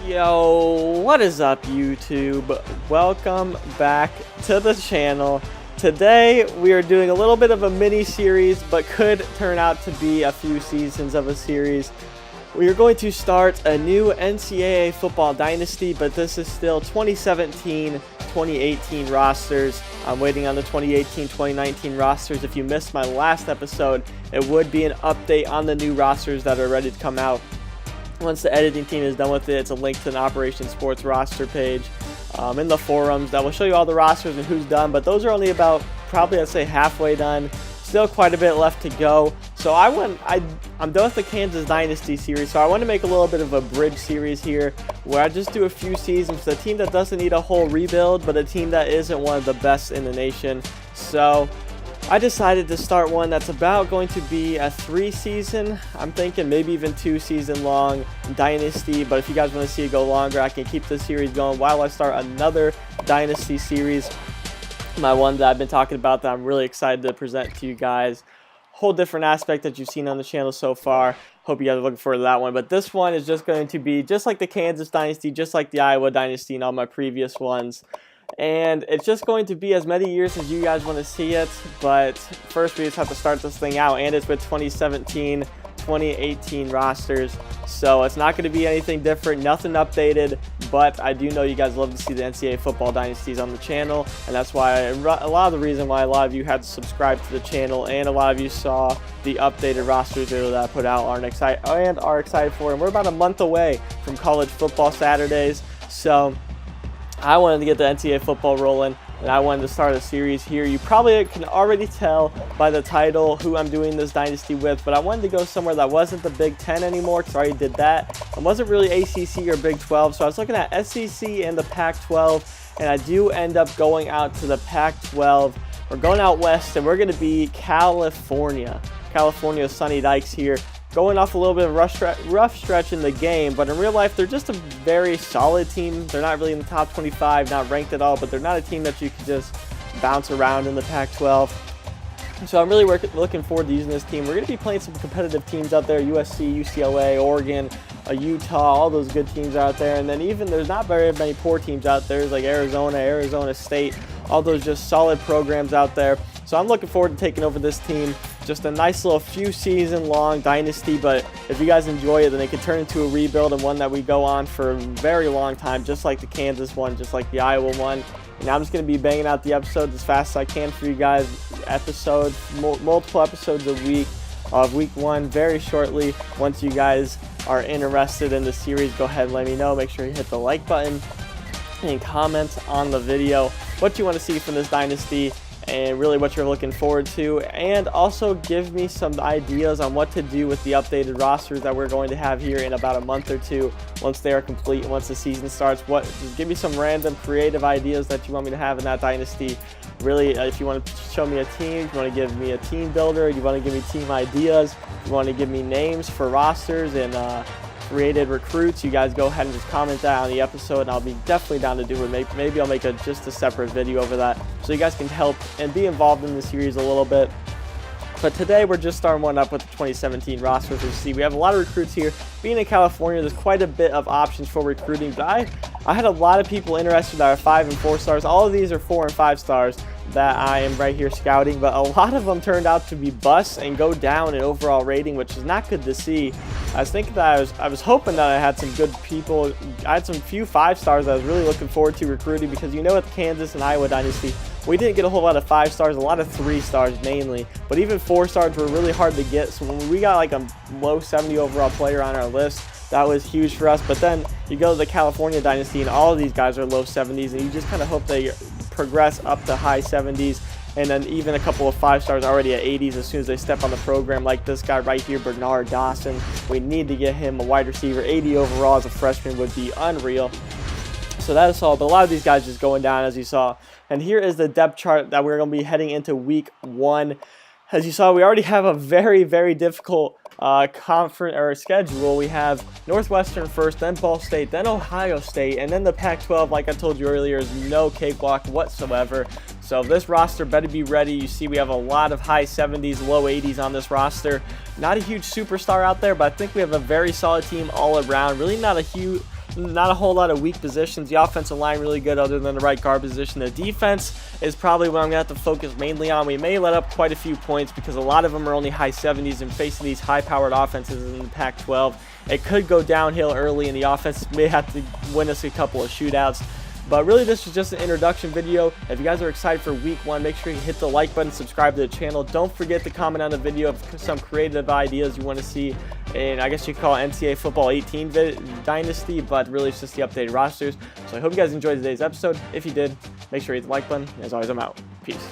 Yo, what is up YouTube? Welcome back to the channel. Today we are doing a little bit of a mini series, but could turn out to be a few seasons of a series. We are going to start a new NCAA football dynasty, but this is still 2017-2018 rosters. I'm waiting on the 2018-2019 rosters. If you missed my last episode, it would be an update on the new rosters that are ready to come out. Once the editing team is done with it, it's a link to an Operation Sports roster page in the forums that will show you all the rosters and who's done, but those are only about probably, I'd say, halfway done. Still quite a bit left to go. So I'm done with the Kansas Dynasty series, so I want to make a little bit of a bridge series here where I just do a few seasons. A team that doesn't need a whole rebuild, but a team that isn't one of the best in the nation. So I decided to start one that's about going to be a 3-season, I'm thinking maybe even 2-season long dynasty, but if you guys want to see it go longer, I can keep this series going while I start another dynasty series. My one that I've been talking about that I'm really excited to present to you guys. Whole different aspect that you've seen on the channel so far. Hope you guys are looking forward to that one, but this one is just going to be just like the Kansas Dynasty, just like the Iowa Dynasty and all my previous ones. And it's just going to be as many years as you guys want to see it, but first we just have to start this thing out, and it's with 2017-2018 rosters, so it's not going to be anything different, nothing updated, but I do know you guys love to see the NCAA football dynasties on the channel, and that's why a lot of the reason why a lot of you had to subscribe to the channel, and a lot of you saw the updated rosters that I put out are excited for, and we're about a month away from college football Saturdays, so I wanted to get the NCAA football rolling, and I wanted to start a series here. You probably can already tell by the title who I'm doing this dynasty with, but I wanted to go somewhere that wasn't the Big Ten anymore, because I already did that. It wasn't really ACC or Big 12, so I was looking at SEC and the Pac-12, and I do end up going out to the Pac-12. We're going out west, and we're going to be California. California Sunny Dykes here. Going off a little bit of rough stretch in the game, but in real life, they're just a very solid team. They're not really in the top 25, not ranked at all, but they're not a team that you can just bounce around in the Pac-12. So I'm really looking forward to using this team. We're going to be playing some competitive teams out there, USC, UCLA, Oregon, Utah, all those good teams out there. And then even there's not very many poor teams out there, like Arizona, Arizona State, all those just solid programs out there. So I'm looking forward to taking over this team. Just a nice little few season long dynasty, but if you guys enjoy it, then it can turn into a rebuild and one that we go on for a very long time, just like the Kansas one, just like the Iowa one. And I'm just going to be banging out the episodes as fast as I can for you guys. Multiple episodes a week of week 1 very shortly. Once you guys are interested in the series, go ahead and let me know. Make sure you hit the like button and comment on the video what you want to see from this dynasty and really what you're looking forward to, and also give me some ideas on what to do with the updated rosters that we're going to have here in about a month or two once they are complete, once the season starts. Just give me some random creative ideas that you want me to have in that dynasty. Really, if you want to show me a team, if you want to give me a team builder, you want to give me team ideas, you want to give me names for rosters and created recruits, you guys go ahead and just comment that on the episode, and I'll be definitely down to do it. Maybe I'll make just a separate video over that so you guys can help and be involved in the series a little bit. But today we're just starting one up with the 2017 roster. As you see, we have a lot of recruits here. Being in California, there's quite a bit of options for recruiting, but I had a lot of people interested that are 5 and 4 stars. All of these are 4 and 5 stars that I am right here scouting, but a lot of them turned out to be busts and go down in overall rating, which is not good to see. I was thinking that I was hoping that I had some good people. I had some few 5 stars that I was really looking forward to recruiting, because you know at the Kansas and Iowa Dynasty, we didn't get a whole lot of 5 stars, a lot of 3 stars mainly, but even 4 stars were really hard to get. So when we got like a low 70 overall player on our list, that was huge for us. But then you go to the California Dynasty and all of these guys are low 70s, and you just kind of hope they progress up to high 70s, and then even a couple of 5 stars already at 80s as soon as they step on the program, like this guy right here, Bernard Dawson. We need to get him a wide receiver. 80 overall as a freshman would be unreal. So that is all, but a lot of these guys just going down, as you saw. And here is the depth chart that we're going to be heading into week 1. As you saw, we already have a very, very difficult conference or schedule. We have Northwestern first, then Ball State, then Ohio State, and then the Pac-12, like I told you earlier, is no cakewalk whatsoever. So this roster better be ready. You see we have a lot of high 70s, low 80s on this roster. Not a huge superstar out there, but I think we have a very solid team all around. Really not a not a whole lot of weak positions. The offensive line really good other than the right guard position. The defense is probably what I'm going to have to focus mainly on. We may let up quite a few points because a lot of them are only high 70s, and facing these high-powered offenses in the Pac-12, it could go downhill early, and the offense may have to win us a couple of shootouts. But really, this was just an introduction video. If you guys are excited for week 1, make sure you hit the like button, subscribe to the channel. Don't forget to comment on the video of some creative ideas you want to see. And I guess you could call it NCAA Football 18 Dynasty, but really it's just the updated rosters. So I hope you guys enjoyed today's episode. If you did, make sure you hit the like button. As always, I'm out. Peace.